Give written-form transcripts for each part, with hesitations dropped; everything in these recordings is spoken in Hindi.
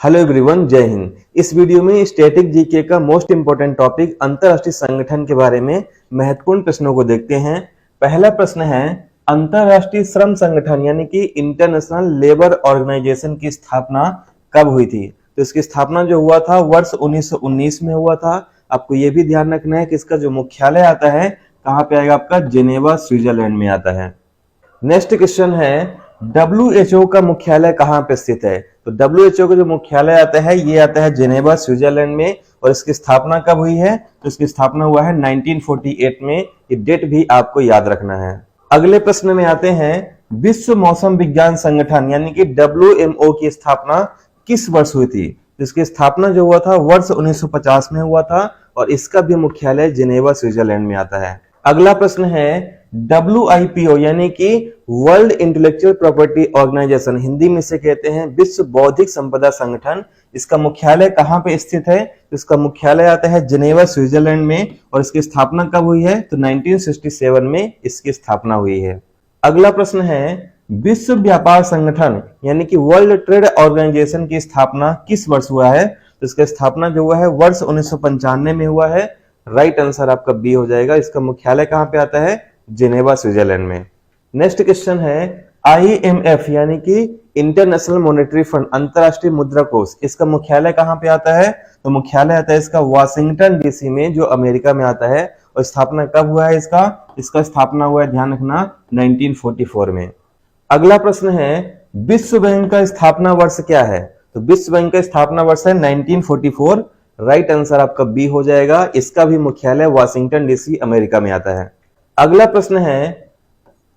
हेलो एवरीवन, जय हिंद। इस वीडियो में स्टैटिक जीके का मोस्ट इंपोर्टेंट टॉपिक अंतरराष्ट्रीय संगठन के बारे में महत्वपूर्ण प्रश्नों को देखते हैं। पहला प्रश्न है, अंतरराष्ट्रीय श्रम संगठन यानी कि इंटरनेशनल लेबर ऑर्गेनाइजेशन की स्थापना कब हुई थी? तो इसकी स्थापना जो हुआ था वर्ष 1919 में हुआ था। आपको यह भी ध्यान रखना है कि इसका जो मुख्यालय आता है कहाँ पे आएगा? आपका जेनेवा स्विट्जरलैंड में आता है। नेक्स्ट क्वेश्चन है, WHO का मुख्यालय कहाँ पे स्थित है? तो WHO का जो मुख्यालय आता है ये आता है जेनेवा स्विट्जरलैंड में। और इसकी स्थापना कब हुई है? तो इसकी स्थापना हुआ है 1948 में। ये डेट भी आपको याद रखना है। अगले प्रश्न में आते हैं, विश्व मौसम विज्ञान संगठन यानी कि WMO की स्थापना किस वर्ष हुई थी? इसकी स्थापना जो हुआ था वर्ष 1950 में हुआ था और इसका भी मुख्यालय जेनेवा स्विट्जरलैंड में आता है। अगला प्रश्न है, WIPO यानी कि world intellectual property organisation, Hindi में से कहते हैं विश्व बौद्धिक संपदा संगठन, इसका मुख्यालय कहाँ पे स्थित है? इसका मुख्यालय आता है जेनेवा स्विट्जरलैंड में। और इसकी स्थापना कब हुई है? तो 1967 में इसकी स्थापना हुई है। अगला प्रश्न है, विश्व व्यापार संगठन यानी कि वर्ल्ड ट्रेड ऑर्गेनाइजेशन की स्थापना किस वर्ष हुआ है? तो इसका स्थापना जो हुआ है वर्ष 1995 में हुआ है। राइट आंसर आपका बी हो जाएगा। इसका मुख्यालय कहाँ पे आता है? जेनेवा स्विट्जरलैंड में। नेक्स्ट क्वेश्चन है, IMF यानी कि इंटरनेशनल मॉनेटरी फंड, अंतरराष्ट्रीय मुद्रा कोष, इसका मुख्यालय कहाँ पे आता है? तो मुख्यालय आता है इसका वाशिंगटन DC में, जो अमेरिका में आता है। और स्थापना कब हुआ है इसका स्थापना हुआ है, ध्यान रखना, 1944 में। अगला प्रश्न है, विश्व बैंक का स्थापना वर्ष क्या है? तो विश्व बैंक का स्थापना वर्ष है 1944। राइट आंसर आपका बी हो जाएगा। इसका भी मुख्यालय वाशिंगटन DC अमेरिका में आता है। अगला प्रश्न है,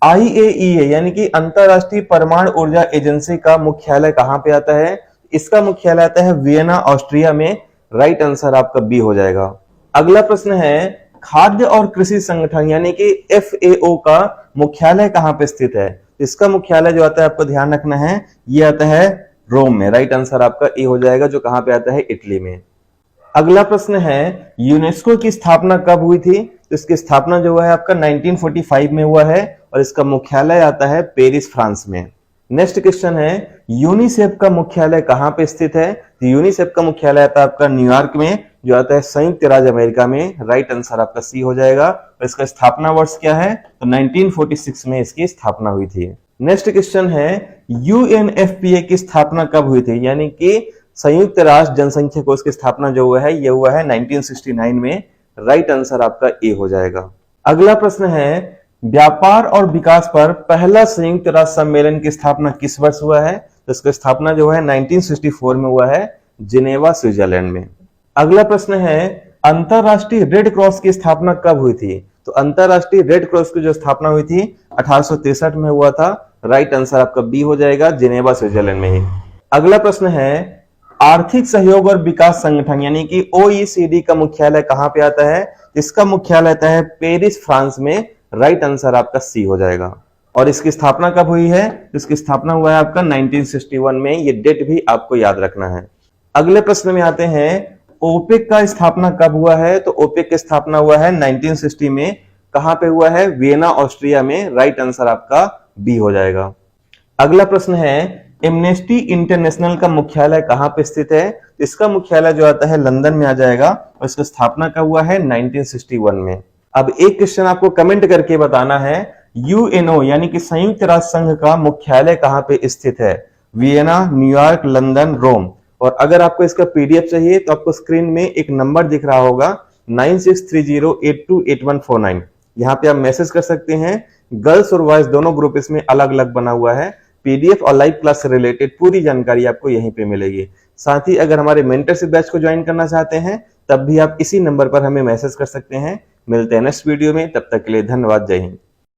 IAEA यानी कि अंतरराष्ट्रीय परमाणु ऊर्जा एजेंसी का मुख्यालय कहां पे आता है? इसका मुख्यालय आता है वियना, ऑस्ट्रिया में। राइट आंसर आपका बी हो जाएगा। अगला प्रश्न है, खाद्य और कृषि संगठन यानी कि FAO का मुख्यालय कहां पे स्थित है? इसका मुख्यालय जो आता है आपको ध्यान रखना है, ये आता है रोम में। राइट आंसर आपका ए हो जाएगा, जो कहां पे आता है? इटली में। अगला प्रश्न है, यूनेस्को की स्थापना कब हुई थी? तो इसकी स्थापना जो है आपका 1945 में हुआ है और इसका मुख्यालय आता है पेरिस, फ्रांस में। नेक्स्ट क्वेश्चन है, यूनिसेफ का मुख्यालय कहां पे स्थित है? तो यूनिसेफ का मुख्यालय आता है आपका न्यूयॉर्क में, जो आता है संयुक्त राज्य अमेरिका में। राइट आंसर आपका सी हो जाएगा। और इसका स्थापना वर्ष क्या है? तो 1946 में इसकी स्थापना हुई थी। नेक्स्ट क्वेश्चन है, UNFPA की स्थापना कब हुई थी? यानी कि संयुक्त राष्ट्र जनसंख्या कोष की स्थापना जो हुआ है ये हुआ है 1969 में। राइट आंसर आपका ए हो जाएगा। अगला प्रश्न है, व्यापार और विकास पर पहला संयुक्त राष्ट्र सम्मेलन की स्थापना किस वर्ष हुआ है? तो इसकी स्थापना जो है 1964 में हुआ है, जेनेवा स्विट्जरलैंड में। अगला प्रश्न है, अंतरराष्ट्रीय रेड क्रॉस की स्थापना कब हुई थी? तो अंतरराष्ट्रीय रेड क्रॉस की जो स्थापना हुई थी 1863 में हुआ था। राइट आंसर आपका बी हो जाएगा, जेनेवा स्विट्जरलैंड में ही। अगला प्रश्न है, आर्थिक सहयोग और विकास संगठन यानी कि OECD का मुख्यालय कहां पे आता है? इसका मुख्यालय आता है पेरिस, फ्रांस में। राइट आंसर आपका सी हो जाएगा। और इसकी स्थापना कब हुई है? इसकी स्थापना हुआ है आपका 1961 में। ये डेट भी आपको याद रखना है। अगले प्रश्न में आते हैं, ओपेक का स्थापना कब हुआ है? तो ओपेक की स्थापना हुआ है 1960 में। कहां पे हुआ है? वियना, ऑस्ट्रिया में। राइट आंसर आपका बी हो जाएगा। अगला प्रश्न है, एमनेस्टी इंटरनेशनल का मुख्यालय कहां पे स्थित है? इसका मुख्यालय जो आता है लंदन में आ जाएगा। और इसका स्थापना कब हुआ है? 1961 में। अब एक क्वेश्चन आपको कमेंट करके बताना है, UNO यानी कि संयुक्त राष्ट्र संघ का मुख्यालय कहां पे स्थित है? वियना, न्यूयॉर्क, लंदन, रोम। और अगर आपको इसका PDF चाहिए तो आपको स्क्रीन में एक नंबर दिख रहा होगा 9630828149। यहाँ पे आप मैसेज कर सकते हैं। गर्ल्स और बॉयज दोनों ग्रुप इसमें अलग अलग बना हुआ है। PDF और लाइव क्लास से रिलेटेड पूरी जानकारी आपको यहीं पे मिलेगी। साथ ही अगर हमारे मेंटरशिप बैच को ज्वाइन करना चाहते हैं तब भी आप इसी नंबर पर हमें मैसेज कर सकते हैं। मिलते हैं नेक्स्ट वीडियो में, तब तक के लिए धन्यवाद। जय हिंद।